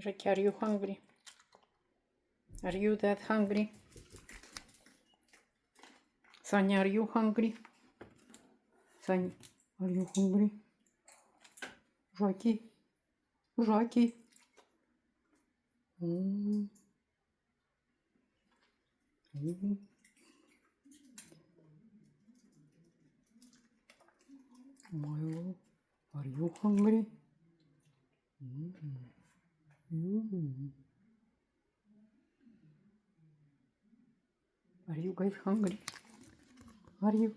Jackie, are you hungry? Are you that hungry? Sanya, are you hungry? Sanya, are you hungry? Jackie, Jackie. Milo, are you hungry? Are you guys hungry? Are you?